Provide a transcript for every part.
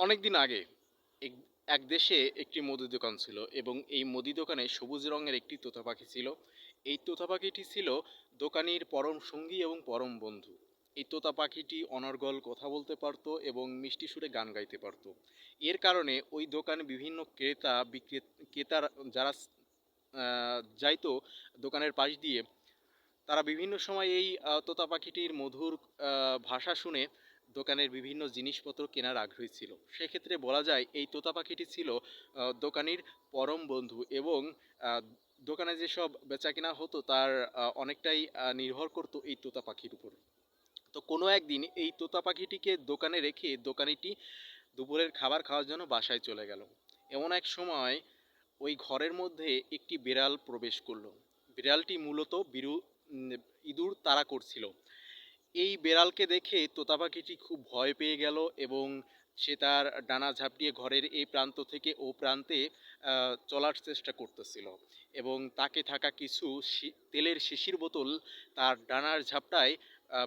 অনেক দিন আগে এক এক দেশে একটি মুদি দোকান ছিল এবং এই মুদি দোকানে সবুজ রঙের একটি তোতা পাখি ছিল। এই তোতা পাখিটি ছিল দোকানির পরম সঙ্গী এবং পরম বন্ধু। এই তোতা পাখিটি অনর্গল কথা বলতে পারত এবং মিষ্টি সুরে গান গাইতে পারত। এর কারণে ওই দোকানে বিভিন্ন ক্রেতার যারা যাইতো দোকানের পাশ দিয়ে, তারা বিভিন্ন সময় এই তোতা পাখিটির মধুর ভাষা শুনে দোকানের বিভিন্ন জিনিসপত্র কেনার আগ্রহী ছিল। সেক্ষেত্রে বলা যায় এই তোতা পাখিটি ছিল দোকানির পরম বন্ধু এবং আহ, দোকানে যেসব বেচাকেনা হতো তার অনেকটাই নির্ভর করতো এই তোতা পাখির উপর। তো কোনো একদিন এই তোতা পাখিটিকে দোকানে রেখে দোকানিটি দুপুরের খাবার খাওয়ার জন্য বাসায় চলে গেল। এমন এক সময় ওই ঘরের মধ্যে একটি বিড়াল প্রবেশ করলো। বিড়ালটি মূলত ইঁদুর তাড়া করছিল। এই বেড়ালকে দেখে তোতা পাখিটি খুব ভয় পেয়ে গেল এবং সে তার ডানা ঝাপটিয়ে ঘরের এই প্রান্ত থেকে ও প্রান্তে চলার চেষ্টা করতেছিল এবং তাকে থাকা কিছু তেলের শিশির বোতল তার ডানার ঝাপটায়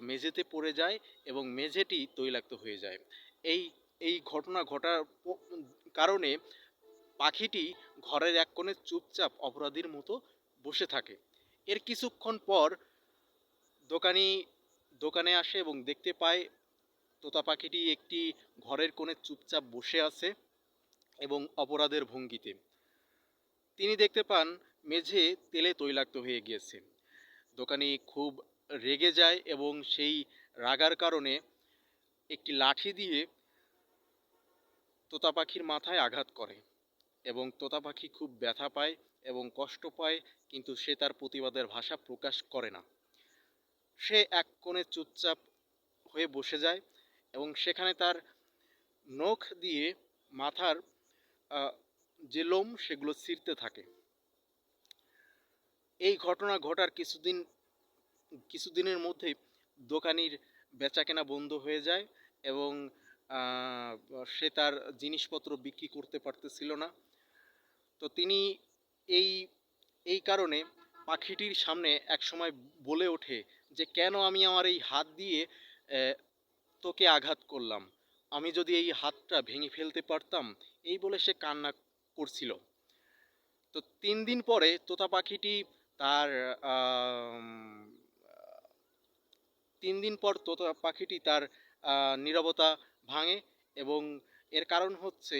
মেঝেতে পড়ে যায় এবং মেঝেটি তৈলাক্ত হয়ে যায়। এই এই ঘটনা ঘটার কারণে পাখিটি ঘরের এক কোণে চুপচাপ অপরাধীর মতো বসে থাকে। এর কিছুক্ষণ পর দোকানি দোকানে আসে এবং দেখতে পায় তোতা পাখিটি একটি ঘরের কোণে চুপচাপ বসে আছে এবং অপরাধের ভঙ্গিতে। তিনি দেখতে পান মেঝে তেলে তৈলাক্ত হয়ে গিয়েছে। দোকানি খুব রেগে যায় এবং সেই রাগার কারণে একটি লাঠি দিয়ে তোতা পাখির মাথায় আঘাত করে এবং তোতা পাখি খুব ব্যথা পায় এবং কষ্ট পায়, কিন্তু সে তার প্রতিবাদের ভাষা প্রকাশ করে না। সে এক কোণে চুপচাপ হয়ে বসে যায় এবং সেখানে তার নখ দিয়ে মাথার যে লোম সেগুলো ছিঁড়তে থাকে। এই ঘটনা ঘটার কিছুদিনের মধ্যেই দোকানির বেচাকেনা বন্ধ হয়ে যায় এবং সে তার জিনিসপত্র বিক্রি করতে পারতেছিল না। তো তিনি এই এই কারণে পাখিটির সামনে এক সময় বলে ওঠে যে কেন আমি আমার এই হাত দিয়ে তোকে আঘাত করলাম, আমি যদি এই হাতটা ভেঙে ফেলতে পারতাম। এই বলে সে কান্না করছিল। তো 3 দিন পরে তোতা পাখিটি তার 3 দিন পর তোতা পাখিটি তার নীরবতা ভাঙে এবং এর কারণ হচ্ছে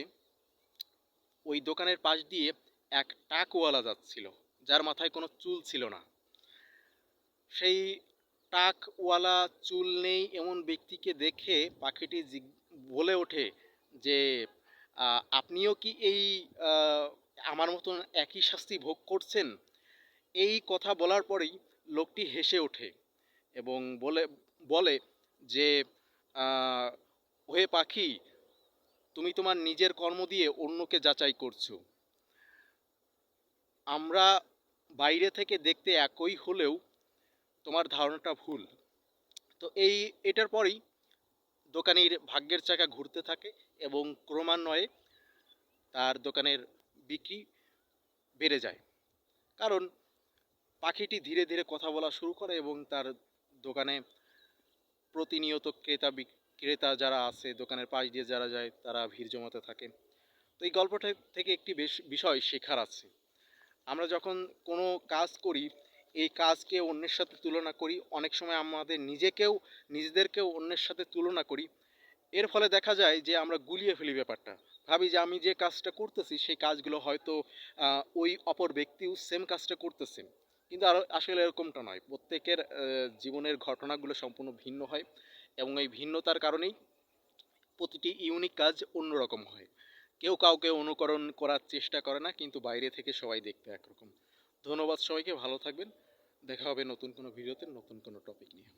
ওই দোকানের পাশ দিয়ে এক টাকওয়ালা যাচ্ছিল, যার মাথায় কোনো চুল ছিল না। সেই টাকওয়ালা চুল নেই এমন ব্যক্তিকে দেখে পাখিটি বলে ওঠে যে আপনিও কি এই আমার মতন একই শাস্তি ভোগ করছেন? এই কথা বলার পরেই লোকটি হেসে ওঠে এবং বলে বলে যে ওহে পাখি, তুমি তোমার নিজের কর্ম দিয়ে অন্যকে যাচাই করছো। আমরা বাইরে থেকে দেখতে একই হলেও তোমার ধারণাটা ভুল। তো এটার পরেই দোকানির ভাগ্যের চাকা ঘুরতে থাকে এবং ক্রমান্বয়ে তার দোকানের বিক্রি বেড়ে যায়। কারণ পাখিটি ধীরে ধীরে কথা বলা শুরু করে এবং তার দোকানে প্রতিনিয়ত ক্রেতা যারা আছে, দোকানের পাশ দিয়ে যারা যায় তারা ভিড় জমাতে থাকে। তো এই গল্পটা থেকে একটি বিষয় শেখার আছে। আমরা যখন কোনো কাজ করি, এই কাজকে অন্যের সাথে তুলনা করি, অনেক সময় আমাদের নিজেদেরকেও অন্যের সাথে তুলনা করি। এর ফলে দেখা যায় যে আমরা গুলিয়ে ফেলি ব্যাপারটা, ভাবি যে আমি যে কাজটা করতেছি সেই কাজগুলো হয়তো ওই অপর ব্যক্তিও সেম কাজটা করতেছে। কিন্তু আসলে এরকমটা নয়। প্রত্যেকের জীবনের ঘটনাগুলো সম্পূর্ণ ভিন্ন হয় এবং এই ভিন্নতার কারণেই প্রতিটি ইউনিক কাজ অন্যরকম হয়। কেউ কাউকে অনুকরণ করার চেষ্টা করে না, কিন্তু বাইরে থেকে সবাই দেখতে একরকম। ধন্যবাদ সবাইকে, ভালো থাকবেন। দেখা হবে নতুন কোনো ভিডিওতে নতুন কোনো টপিক নিয়ে।